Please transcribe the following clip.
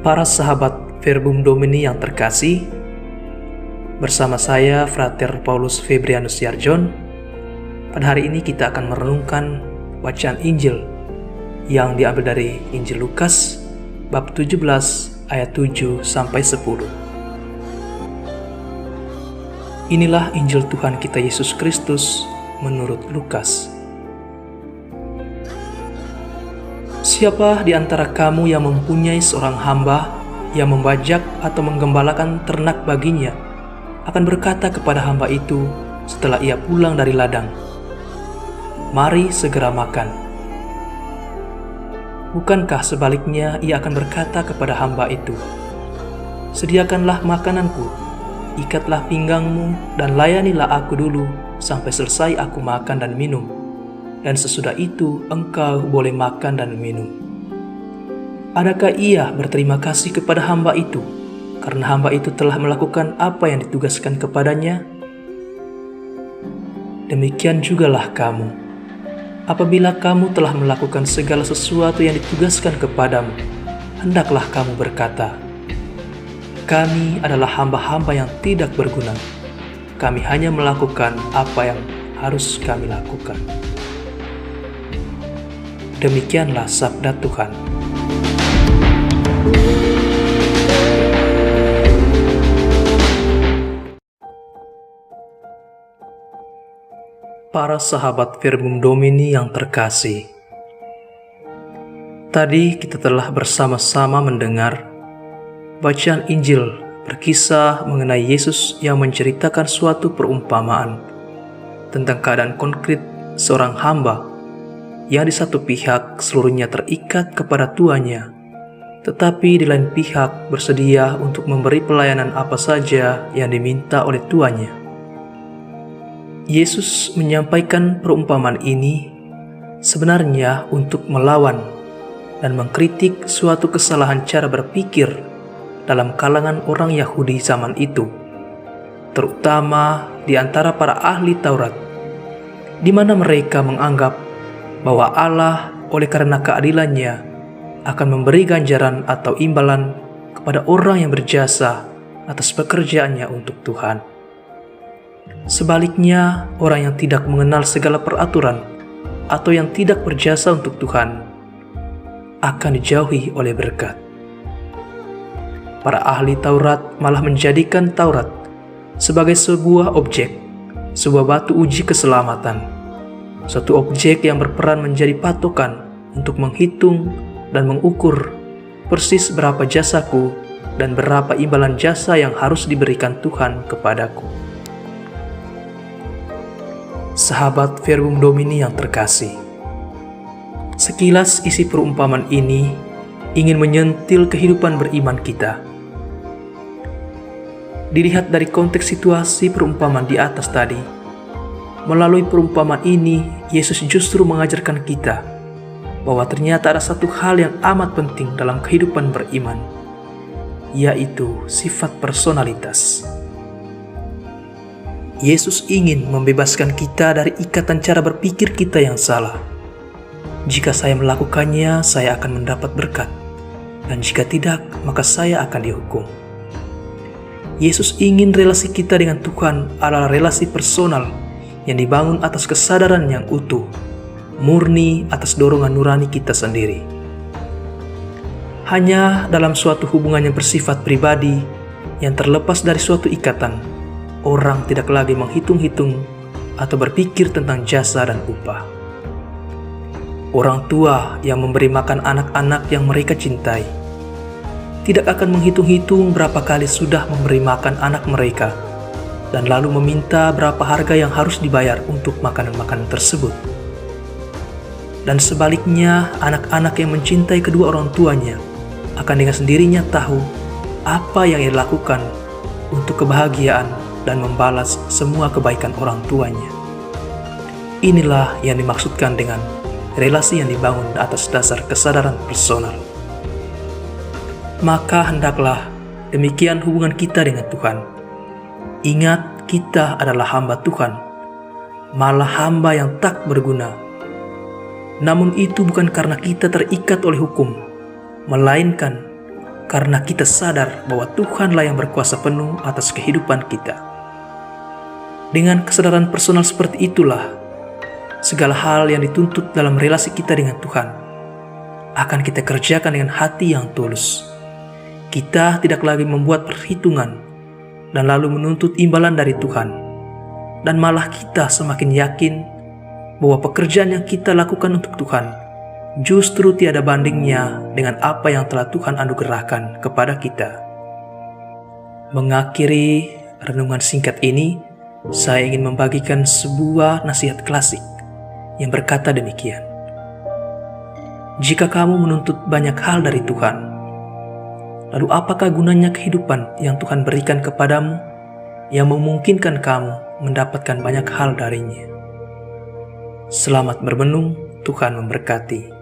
Para sahabat Verbum Domini yang terkasih, bersama saya Frater Paulus Febrianus Yarjon. Pada hari ini kita akan merenungkan bacaan Injil yang diambil dari Injil Lukas bab 17 ayat 7 sampai 10. Inilah Injil Tuhan kita Yesus Kristus menurut Lukas. Siapa di antara kamu yang mempunyai seorang hamba yang membajak atau menggembalakan ternak baginya akan berkata kepada hamba itu setelah ia pulang dari ladang, "Mari segera makan." Bukankah sebaliknya ia akan berkata kepada hamba itu, "Sediakanlah makananku, ikatlah pinggangmu dan layanilah aku dulu sampai selesai aku makan dan minum, dan sesudah itu engkau boleh makan dan minum." Adakah ia berterima kasih kepada hamba itu karena hamba itu telah melakukan apa yang ditugaskan kepadanya? Demikian jugalah kamu. Apabila kamu telah melakukan segala sesuatu yang ditugaskan kepadamu, hendaklah kamu berkata, "Kami adalah hamba-hamba yang tidak berguna. Kami hanya melakukan apa yang harus kami lakukan." Demikianlah sabda Tuhan. Para sahabat Verbum Domini yang terkasih, tadi kita telah bersama-sama mendengar bacaan Injil berkisah mengenai Yesus yang menceritakan suatu perumpamaan tentang keadaan konkret seorang hamba yang di satu pihak seluruhnya terikat kepada tuannya, tetapi di lain pihak bersedia untuk memberi pelayanan apa saja yang diminta oleh tuannya. Yesus menyampaikan perumpamaan ini sebenarnya untuk melawan dan mengkritik suatu kesalahan cara berpikir dalam kalangan orang Yahudi zaman itu, terutama di antara para ahli Taurat, di mana mereka menganggap bahwa Allah oleh karena keadilannya akan memberi ganjaran atau imbalan kepada orang yang berjasa atas pekerjaannya untuk Tuhan. Sebaliknya, orang yang tidak mengenal segala peraturan atau yang tidak berjasa untuk Tuhan akan dijauhi oleh berkat. Para ahli Taurat malah menjadikan Taurat sebagai sebuah objek, sebuah batu uji keselamatan, suatu objek yang berperan menjadi patokan untuk menghitung dan mengukur persis berapa jasaku dan berapa imbalan jasa yang harus diberikan Tuhan kepadaku. Sahabat Verbum Domini yang terkasih, sekilas isi perumpamaan ini ingin menyentil kehidupan beriman kita. Dilihat dari konteks situasi perumpamaan di atas tadi, melalui perumpamaan ini Yesus justru mengajarkan kita bahwa ternyata ada satu hal yang amat penting dalam kehidupan beriman, yaitu sifat personalitas. Yesus ingin membebaskan kita dari ikatan cara berpikir kita yang salah. Jika saya melakukannya, saya akan mendapat berkat, dan jika tidak, maka saya akan dihukum. Yesus ingin relasi kita dengan Tuhan adalah relasi personal yang dibangun atas kesadaran yang utuh, murni atas dorongan nurani kita sendiri. Hanya dalam suatu hubungan yang bersifat pribadi, yang terlepas dari suatu ikatan, orang tidak lagi menghitung-hitung atau berpikir tentang jasa dan upah. Orang tua yang memberi makan anak-anak yang mereka cintai tidak akan menghitung-hitung berapa kali sudah memberi makan anak mereka dan lalu meminta berapa harga yang harus dibayar untuk makanan-makanan tersebut. Dan sebaliknya, anak-anak yang mencintai kedua orang tuanya akan dengan sendirinya tahu apa yang ia lakukan untuk kebahagiaan dan membalas semua kebaikan orang tuanya. Inilah yang dimaksudkan dengan relasi yang dibangun atas dasar kesadaran personal. Maka hendaklah demikian hubungan kita dengan Tuhan. Ingat, kita adalah hamba Tuhan, malah hamba yang tak berguna. Namun itu bukan karena kita terikat oleh hukum, melainkan karena kita sadar bahwa Tuhanlah yang berkuasa penuh atas kehidupan kita. Dengan kesadaran personal seperti itulah, segala hal yang dituntut dalam relasi kita dengan Tuhan akan kita kerjakan dengan hati yang tulus. Kita tidak lagi membuat perhitungan dan lalu menuntut imbalan dari Tuhan, dan malah kita semakin yakin bahwa pekerjaan yang kita lakukan untuk Tuhan justru tiada bandingnya dengan apa yang telah Tuhan anugerahkan kepada kita. Mengakhiri renungan singkat ini, saya ingin membagikan sebuah nasihat klasik yang berkata demikian. Jika kamu menuntut banyak hal dari Tuhan, lalu apakah gunanya kehidupan yang Tuhan berikan kepadamu yang memungkinkan kamu mendapatkan banyak hal darinya? Selamat bermenung, Tuhan memberkati.